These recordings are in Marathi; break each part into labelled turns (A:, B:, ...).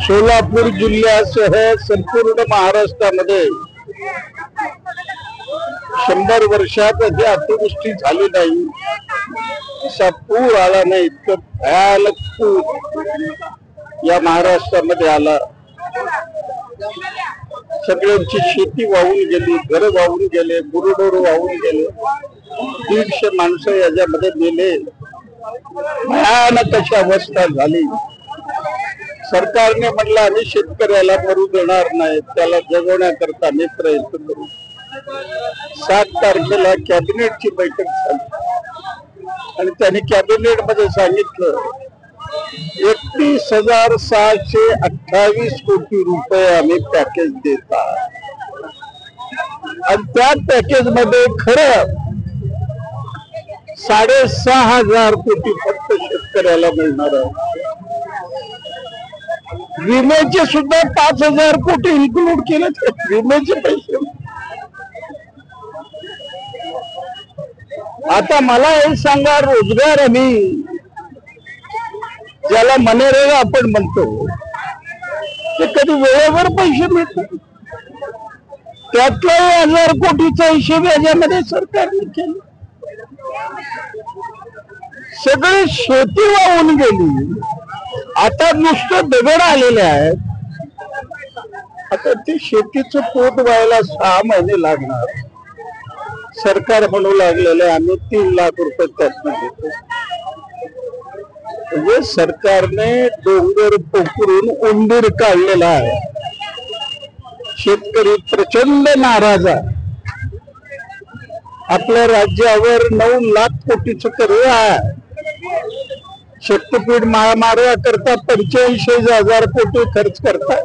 A: सोलापूर जिल्ह्यासह संपूर्ण महाराष्ट्रामध्ये 100 वर्षात अशी अतिवृष्टी झाली नाही, असा पूर आला नाही, इतकं भयानक पूर या महाराष्ट्रामध्ये आला। सगळ्यांची शेती वाहून गेली, घर वाहून गेले, गुरुढोर वाहून गेले, 150 माणसं याच्यामध्ये मेले, भयानक अशी अवस्था झाली। सरकारने म्हटलं आम्ही शेतकऱ्याला मरू देणार नाही, त्याला जगवण्याकरता आम्ही प्रयत्न करू। 7 तारखेला कॅबिनेटची बैठक झाली आणि त्यांनी कॅबिनेट मध्ये सांगितलं 31,628 कोटी रुपये आम्ही पॅकेज देतात आणि त्या पॅकेज मध्ये खरं 6,500 कोटी फक्त शेतकऱ्याला मिळणार आहे। विम्याचे सुद्धा 5,000 कोटी इन्क्लूड केले, विम्याचे पैसे। आता मला हे सांगा, रोजगार आम्ही ज्याला मनरेगा आपण म्हणतो ते कधी वेळेवर पैसे मिळतात? त्यातला 1,000 कोटीचा हिशोब याच्यामध्ये सरकारने केला। सगळी शेती वाहून गेली, आता नुसतं दगड आलेले आहेत। आता ते शेतीचं पोट व्हायला 6 महिने लागणार। सरकार म्हणू लागलेलं आम्ही 3 लाख रुपये त्यातनं देतो। म्हणजे सरकारने डोंगर पोखरून उंदीर काढलेला आहे। शेतकरी प्रचंड नाराज आहे। आपल्या राज्यावर 9 लाख कोटीचं कर्ज आहे। शक्तीपीठ महामार्गा करता 85,000 कोटी खर्च करतात।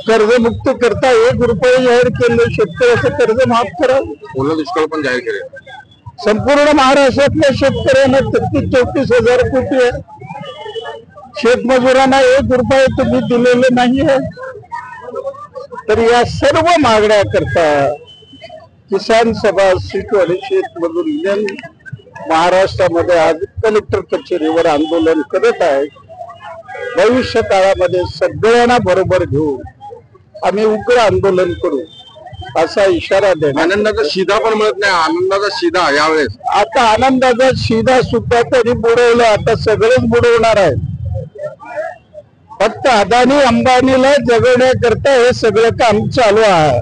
A: कर्जमुक्त करता 1 रुपये जाहीर केले, शेतकऱ्याचं कर्ज माफ करा।
B: ओला दुष्काळ पण जाहीर केले।
A: संपूर्ण महाराष्ट्रातल्या शेतकऱ्यांना 34,000 कोटी आहे। शेतमजुरांना 1 रुपये तुम्ही दिलेले नाहीये। तर या सर्व मागण्या करता किसान सभा सीटू आणि शेतमजूर युनियन महाराष्ट्रामध्ये आज कलेक्टर कचेरीवर आंदोलन करत आहे। भविष्य काळामध्ये सगळ्यांना बरोबर घेऊन आम्ही उग्र आंदोलन करू असा इशारा देणार।
B: आनंदाचा शिधा पण मिळत नाही, आनंदाचा शिधा यावेळेस।
A: आता आनंदाचा शिधा सुद्धा त्यांनी बुडवला, आता सगळेच बुडवणार आहे। फक्त अदानी अंबानीला जगवण्याकरता हे सगळं काम चालू आहे।